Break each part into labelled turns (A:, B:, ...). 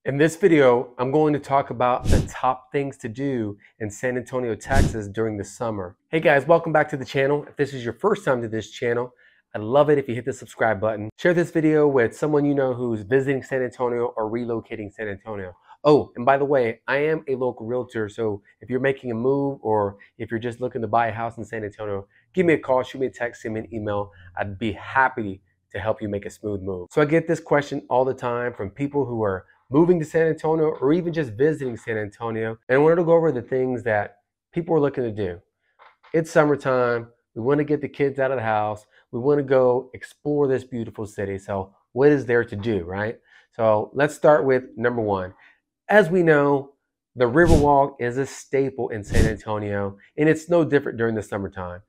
A: In this video, I'm going to talk about the top things to do in San Antonio, Texas during the summer. Hey guys, welcome back to the channel. If this is your first time to this channel, I'd love it if you hit the subscribe button. Share this video with someone you know who's visiting San Antonio or relocating San Antonio. Oh, and by the way, I am a local realtor, so if you're making a move or if you're just looking to buy a house in San Antonio, give me a call, shoot me a text, send me an email. I'd be happy to help you make a smooth move. So I get this question all the time from people who are moving to San Antonio or even just visiting San Antonio. And I wanted to go over the things that people are looking to do. It's summertime. We want to get the kids out of the house. We want to go explore this beautiful city. So what is there to do, right? So let's start with number one. As we know, the Riverwalk is a staple in San Antonio, and it's no different during the summertime.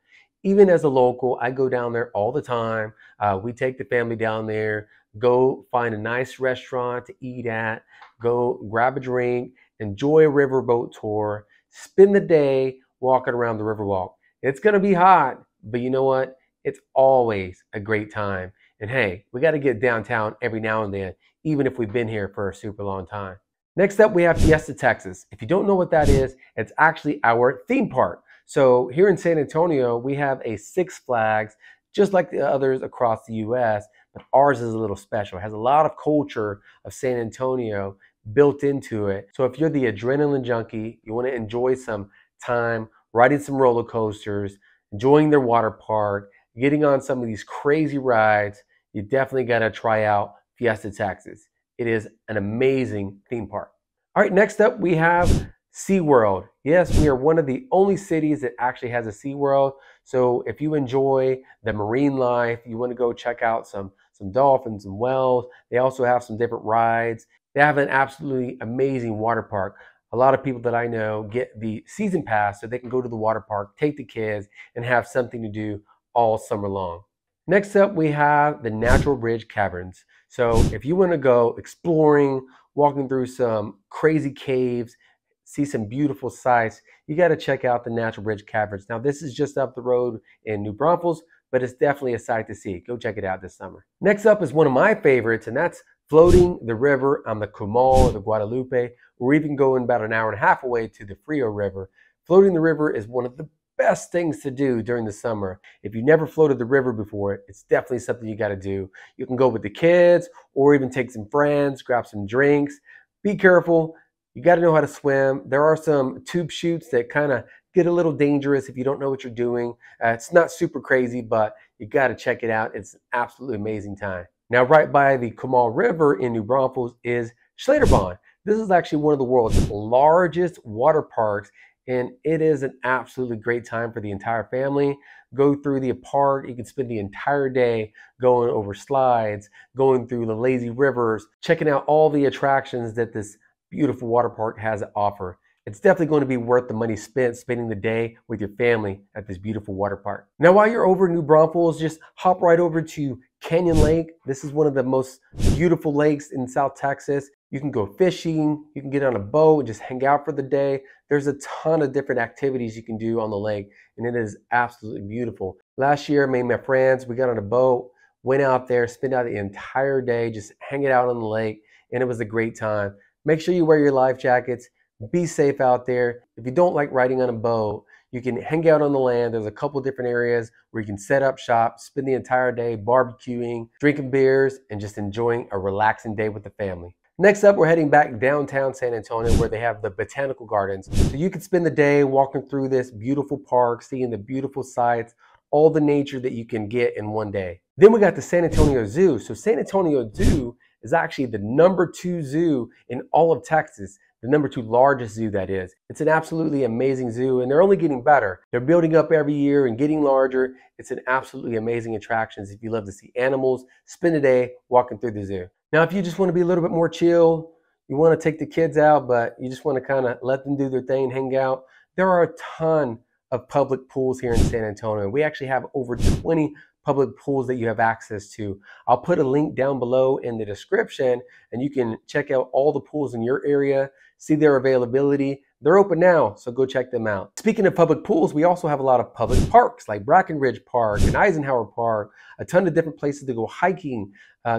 A: Even as a local, I go down there all the time. We take the family down there, go find a nice restaurant to eat at, go grab a drink, enjoy a riverboat tour, spend the day walking around the Riverwalk. It's gonna be hot, but you know what? It's always a great time. And hey, we gotta get downtown every now and then, even if we've been here for a super long time. Next up, we have Fiesta Texas. If you don't know what that is, it's actually our theme park. So here in San Antonio, we have a Six Flags, just like the others across the US, but ours is a little special. It has a lot of culture of San Antonio built into it. So if you're the adrenaline junkie, you want to enjoy some time riding some roller coasters, enjoying their water park, getting on some of these crazy rides, you definitely got to try out Fiesta Texas. It is an amazing theme park. All right, next up we have SeaWorld. Yes, we are one of the only cities that actually has a SeaWorld. So if you enjoy the marine life, you want to go check out some dolphins and whales. They also have some different rides. They have an absolutely amazing water park. A lot of people that I know get the season pass so they can go to the water park, take the kids, and have something to do all summer long. Next up, we have the Natural Bridge Caverns. So if you want to go exploring, walking through some crazy caves, see some beautiful sights, you got to check out the Natural Bridge Caverns. Now, this is just up the road in New Braunfels, but it's definitely a sight to see. Go check it out this summer. Next up is one of my favorites, and that's floating the river on the Comal or the Guadalupe, or even going about an hour and a half away to the Frio River. Floating the river is one of the best things to do during the summer. If you've never floated the river before, it's definitely something you got to do. You can go with the kids or even take some friends, grab some drinks. Be careful. You got to know how to swim. There are some tube chutes that kind of get a little dangerous if you don't know what you're doing. It's not super crazy, but you got to check it out. It's an absolutely amazing time. Now, right by the Comal River in New Braunfels is Schlitterbahn. This is actually one of the world's largest water parks, and it is an absolutely great time for the entire family. Go through the park. You can spend the entire day going over slides, going through the lazy rivers, checking out all the attractions that this beautiful water park has to offer. It's definitely going to be worth the money spent spending the day with your family at this beautiful water park. Now, while you're over in New Braunfels, just hop right over to Canyon Lake. This is one of the most beautiful lakes in South Texas. You can go fishing, you can get on a boat and just hang out for the day. There's a ton of different activities you can do on the lake, and it is absolutely beautiful. Last year, me and my friends, we got on a boat, went out there, spent out the entire day just hanging out on the lake, and it was a great time. Make sure you wear your life jackets. Be safe out there. If you don't like riding on a boat, you can hang out on the land. There's a couple different areas where you can set up shop, spend the entire day barbecuing, drinking beers, and just enjoying a relaxing day with the family. Next up, we're heading back downtown San Antonio where they have the Botanical Gardens. So you can spend the day walking through this beautiful park, seeing the beautiful sights, all the nature that you can get in one day. Then we got the San Antonio Zoo. So San Antonio Zoo is actually the #2 zoo in all of Texas. The #2 largest zoo, that is. It's an absolutely amazing zoo, and they're only getting better. They're building up every year and getting larger. It's an absolutely amazing attraction if you love to see animals. Spend a day walking through the zoo. Now, if you just want to be a little bit more chill, you want to take the kids out, but you just want to kind of let them do their thing, hang out, there are a ton of public pools here in San Antonio. We actually have over 20 public pools that you have access to. I'll put a link down below in the description, and you can check out all the pools in your area, see their availability. They're open now, so go check them out. Speaking of public pools, we also have a lot of public parks like Brackenridge Park and Eisenhower Park, a ton of different places to go hiking.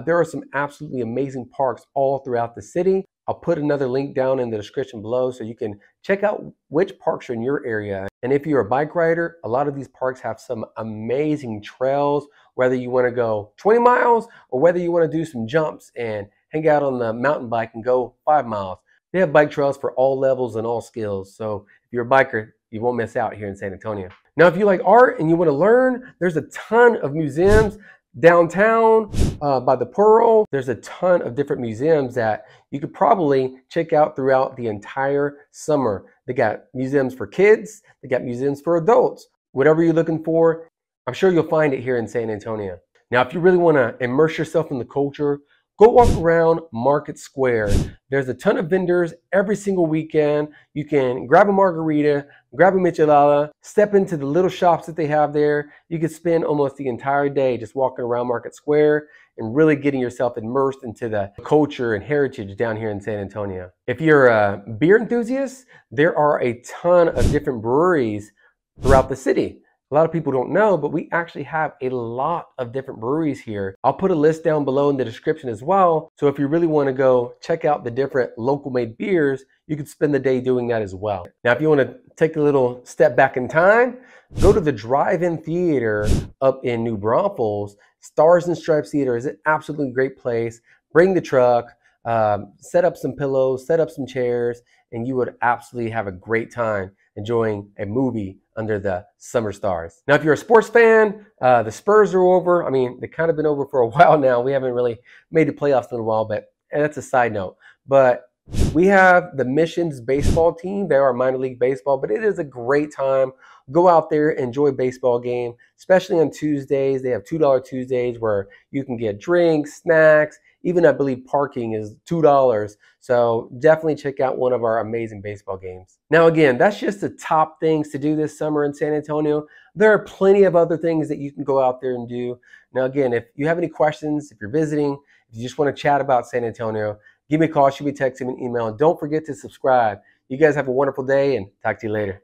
A: There are some absolutely amazing parks all throughout the city. I'll put another link down in the description below so you can check out which parks are in your area. And if you're a bike rider, a lot of these parks have some amazing trails, whether you want to go 20 miles or whether you want to do some jumps and hang out on the mountain bike and go 5 miles. They have bike trails for all levels and all skills. So if you're a biker, you won't miss out here in San Antonio. Now, if you like art and you want to learn, there's a ton of museums downtown by the Pearl. There's a ton of different museums that you could probably check out throughout the entire summer. They got museums for kids, they got museums for adults. Whatever you're looking for, I'm sure you'll find it here in San Antonio. Now, if you really want to immerse yourself in the culture, go walk around Market Square. There's a ton of vendors every single weekend. You can grab a margarita, grab a michelada, step into the little shops that they have there. You could spend almost the entire day just walking around Market Square and really getting yourself immersed into the culture and heritage down here in San Antonio. If you're a beer enthusiast, there are a ton of different breweries throughout the city. A lot of people don't know, but we actually have a lot of different breweries here. I'll put a list down below in the description as well. So if you really want to go check out the different local made beers, you could spend the day doing that as well. Now, if you want to take a little step back in time, go to the DriveIn Theater up in New Braunfels. Stars and Stripes Theater is an absolutely great place. Bring the truck, set up some pillows, set up some chairs, and you would absolutely have a great time enjoying a movie under the summer stars. Now, if you're a sports fan, the Spurs are over. I mean, they've kind of been over for a while now. We haven't really made the playoffs in a while, but that's a side note. But we have the Missions baseball team. They are minor league baseball, but it is a great time. Go out there, enjoy a baseball game, especially on Tuesdays. They have $2 Tuesdays where you can get drinks, snacks, even I believe parking is $2. So definitely check out one of our amazing baseball games. Now, again, that's just the top things to do this summer in San Antonio. There are plenty of other things that you can go out there and do. Now, again, if you have any questions, if you're visiting, if you just want to chat about San Antonio, give me a call, shoot me a text, send me an email. And don't forget to subscribe. You guys have a wonderful day and talk to you later.